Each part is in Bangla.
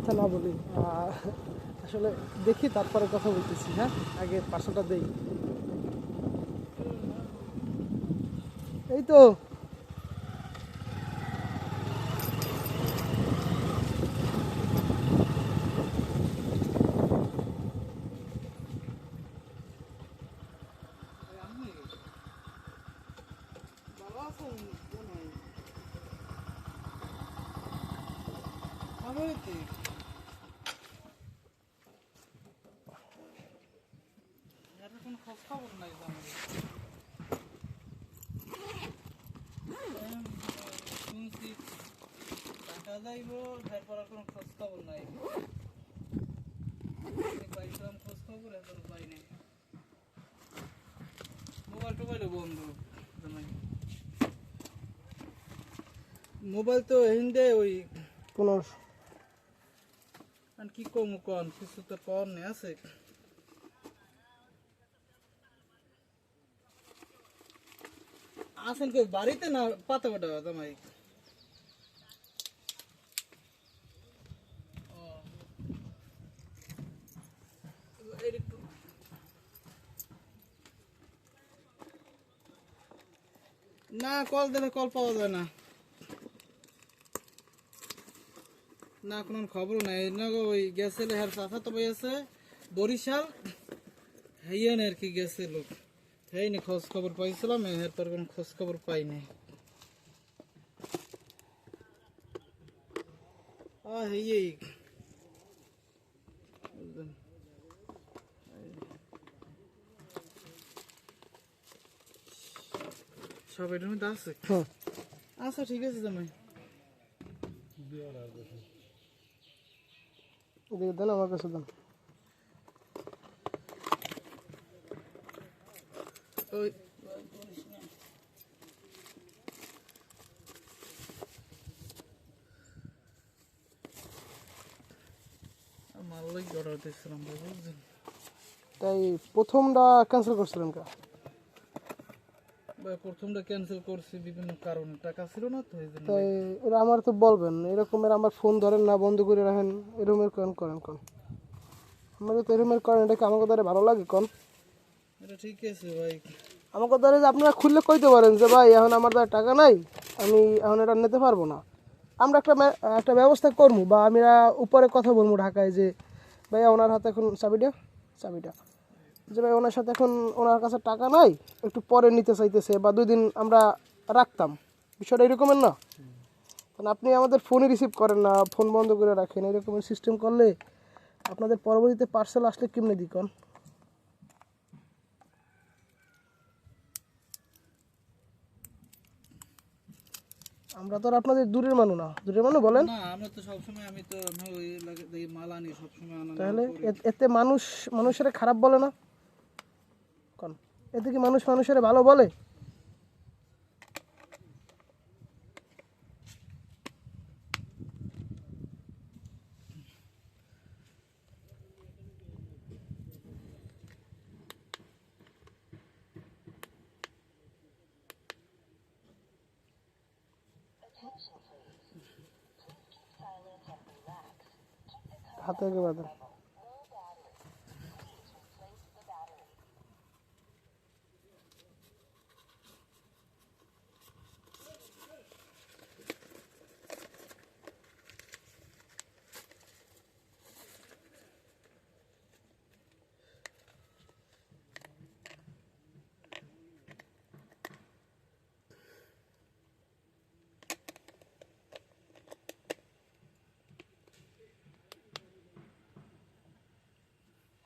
কথা না বলি, আসলে দেখি তারপরে কথা বলতেছি। হ্যাঁ, আগে পার্সেলটা দেই। এই তো খবর নাই শুনছি টাকা যাইব, তারপর আর কোনো খোঁজ খবর নাই। পাইছিলাম খোঁজ খবর, এখন পাই নাই। মোবাইল টোবাইলও বন্ধ। মোবাইল তো হিন্দে ওই কোনো কি কম কন কিছু তো কম নেই আছে। আসেন কেউ বাড়িতে না পাতা কাটা জামাই? না কল দিলে কল পাওয়া যায় না, না কোনো খবর নাই। না গো ওই গেছিল হ্যার চাচা তো ভাই আছে বরিশাল, হেন আর কি গেছে লোক, হেই নি খোঁজ খবর পাইছিলাম, এরপর কোনো খোঁজ খবর পাই নাই। হেই সব এটার মধ্যে আছে। আচ্ছা ঠিক আছে জামাই। এদিকে দেন, আমার কাছে দেন। ওই মাল লাগি অর্ডার দিয়েছিলাম বুঝছেন। তাই প্রথমটা ক্যান্সেল করছিলেন কা? ভাই প্রথমটা ক্যান্সেল করছি বিভিন্ন কারণে, টাকা ছিল না তো এই জন্য। তাই এরা আমার তো বলবেন, এরকমের আমার ফোন ধরেন না, বন্ধ করে রাখেন, এরকমের করেন কোন? আমাকে তো এরকমের করেন, এটা কি আমাকে দ্বারা ভালো লাগে কোন? এটা ঠিক আছে ভাই। আমাকে দ্বারা যে আপনারা খুললে কইতে পারেন যে ভাই এখন আমার দ্বারা টাকা নাই, আমি এখন এটা নিতে পারবো না। আমরা একটা ব্যবস্থা করবো, বা আমরা উপরে কথা বলবো ঢাকায় যে ভাইয়া ওনার হাতে এখন চাবিটা যে ভাই ওনার সাথে এখন ওনার কাছে টাকা নাই, একটু পরে নিতে চাইতেছে, বা 2 দিন আমরা রাখতাম। বিষয়টা এরকমের না, কারণ আপনি আমাদের ফোনই রিসিভ করেন না, ফোন বন্ধ করে রাখেন। এরকমের সিস্টেম করলে আপনাদের পরবর্তীতে পার্সেল আসলে কেমনে দিকন? আমরা তো আর আপনাদের দূরের মানুষ না, বলেন। না আমরা তো সবসময়, আমি তো ওই লাগে মাল আনি সবসময় আনা। তাহলে এতে মানুষের খারাপ বলে না কোন? এতে কি মানুষের ভালো বলে? হাতে একেবারে দেন।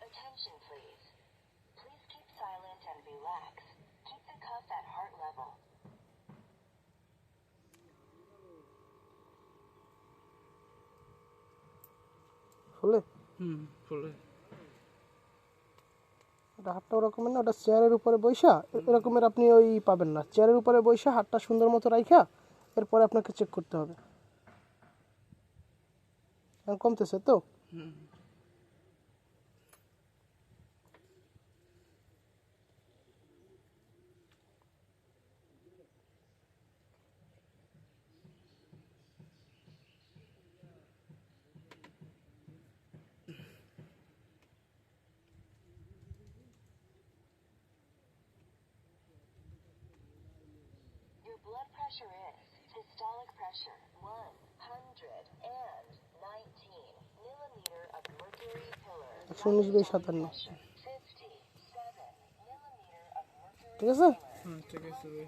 Attention please. Please keep silent and relax. Keep the cuff at heart level. ফুলে ফুলে ওটা হাতটা ওরকমের না, ওটা চেয়ারের উপরে বৈশা এরকমের আপনি ওই পাবেন না। চেয়ারের উপরে বৈশা হাতটা সুন্দর মতো রাইখা এরপরে আপনাকে চেক করতে হবে। কমতেছে তো? pressure is systolic pressure 119 millimeter of mercury pillar. 119/57 57 millimeter of mercury. ঠিক আছে হ্যাঁ ঠিক আছে ভাই।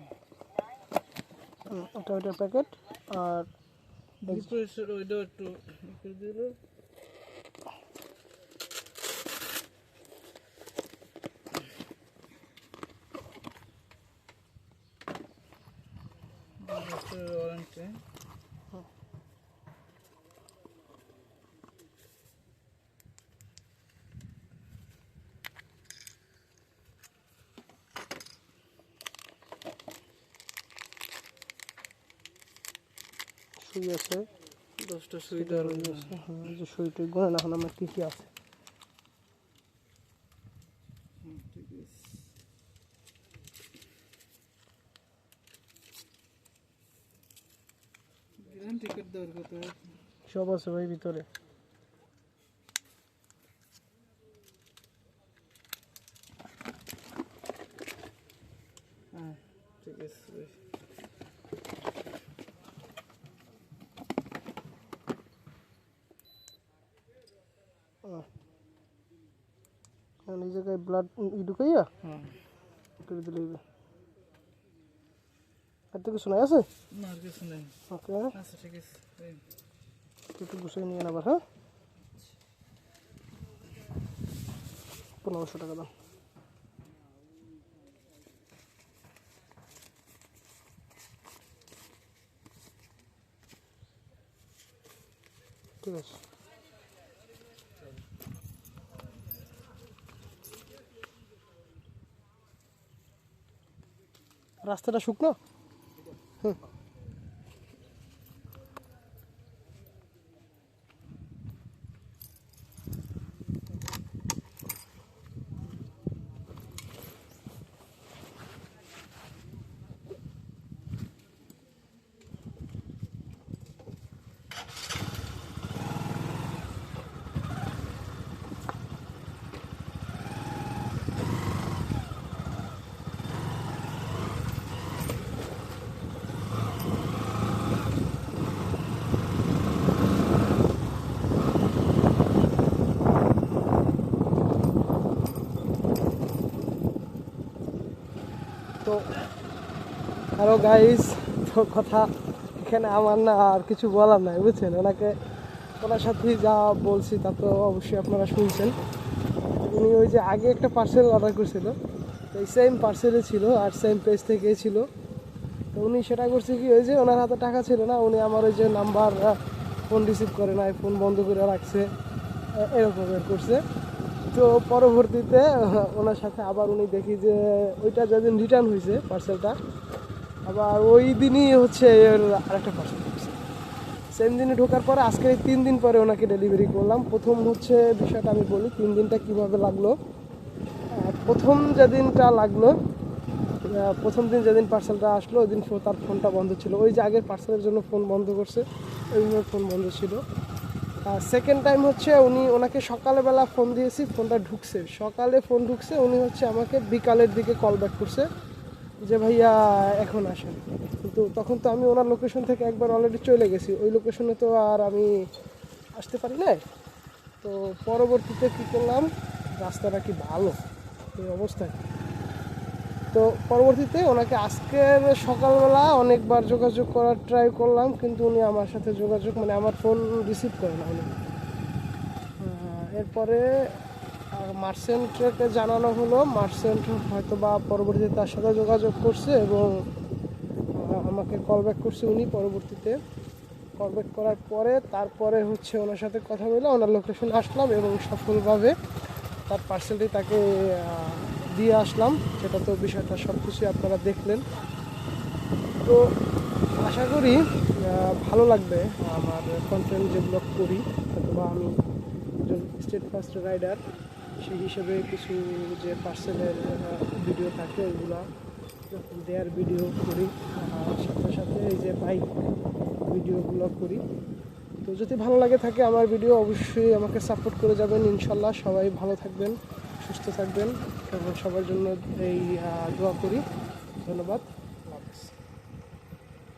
এটা ওইটার প্যাকেট আর ডিপ্রেশন ওইটা একটু ই করে দিলে ওয়ারেন্টি। সুই আছে 10টা সুইটা আর এই যে সুইটা গুনে এখন আমার কি কি আছে ঠিক আছে। গ্যারান্টি কার্ড দেওয়ার কথা। সব আছে ভাই ভিতরে হ্যাঁ ঠিক আছে ভাই। এই জায়গায় ব্লাড ঢুকাইয়া হ্যাঁ করে দিলে আর তো কিছু নাই আছে না আর কিছু নেই। ওকে আচ্ছা ঠিক আছে ভাই। একটু গুছিয়ে নিয়ে আবার হ্যাঁ 1500 টাকা দাম ঠিক আছে রাস্তাটা শুকনো হুম তো হ্যালো গাইস তো কথা এখানে আমার না আর কিছু বলার নাই বুঝছেন ওনার সাথে যা বলছি তা তো অবশ্যই আপনারা শুনছেন উনি ওই যে আগে একটা পার্সেল অর্ডার করেছিল তো এই সেম পার্সেলে ছিল আর সেম পেজ থেকে ছিল তো উনি সেটা করছে কি ওই যে ওনার হাতে টাকা ছিল না উনি আমার ওই যে নাম্বার ফোন রিসিভ করে নাই ফোন বন্ধ করে রাখছে এরকমের করছে তো পরবর্তীতে ওনার সাথে আবার উনি দেখি যে ওইটা যেদিন রিটার্ন হয়েছে পার্সেলটা আবার ওই দিনই হচ্ছে আরেকটা পার্সেল করছে সেম দিনে ঢোকার পরে আজকে 3 দিন পরে ওনাকে ডেলিভারি করলাম প্রথম হচ্ছে বিষয়টা আমি বলি 3 দিনটা কীভাবে লাগলো প্রথম যেদিনটা লাগলো প্রথম দিন যেদিন পার্সেলটা আসলো ওই দিন তার ফোনটা বন্ধ ছিল ওই যে আগের পার্সেলের জন্য ফোন বন্ধ করছে ওইভাবে ফোন বন্ধ ছিল সেকেন্ড টাইম হচ্ছে ওনাকে সকালবেলা ফোন দিয়েছি ফোনটা ঢুকছে সকালে ফোন ঢুকছে উনি হচ্ছে আমাকে বিকালের দিকে কল ব্যাক করছে যে ভাইয়া এখন আসেন কিন্তু তখন তো আমি ওনার লোকেশন থেকে একবার অলরেডি চলে গেছি ওই লোকেশনে তো আর আমি আসতে পারি না তো পরবর্তীতে কী করলাম রাস্তাটা কি ভালো এই অবস্থায় তো পরবর্তীতে ওনাকে আজকের সকালবেলা অনেকবার যোগাযোগ করার ট্রাই করলাম কিন্তু উনি আমার সাথে যোগাযোগ মানে আমার ফোন রিসিভ করে না উনি এরপরে মার্চেন্টকে জানানো হলো মার্চেন্ট হয়তো বা পরবর্তীতে তার সাথে যোগাযোগ করছে এবং আমাকে কল ব্যাক করছে উনি পরবর্তীতে কল ব্যাক করার পরে তারপরে হচ্ছে ওনার সাথে কথা বলে ওনার লোকেশন আসলাম এবং সফলভাবে তার পার্সেলটি তাকে দিয়ে আসলাম সেটা তো বিষয়টা সব কিছুই আপনারা দেখলেন তো আশা করি ভালো লাগবে আমার কন্টেন্ট যেগুলো করি অথবা আমি একজন স্টেট ফার্স্ট রাইডার সেই হিসেবে কিছু যে পার্সেলের ভিডিও থাকে ওইগুলো দেয়ার ভিডিও করি সাথে সাথে এই যে বাইক ভিডিওগুলো করি তো যদি ভালো লাগে থাকে আমার ভিডিও অবশ্যই আমাকে সাপোর্ট করে যাবেন ইনশাল্লাহ সবাই ভালো থাকবেন সুস্থ থাকবেন এবং সবার জন্য এই দোয়া করি ধন্যবাদ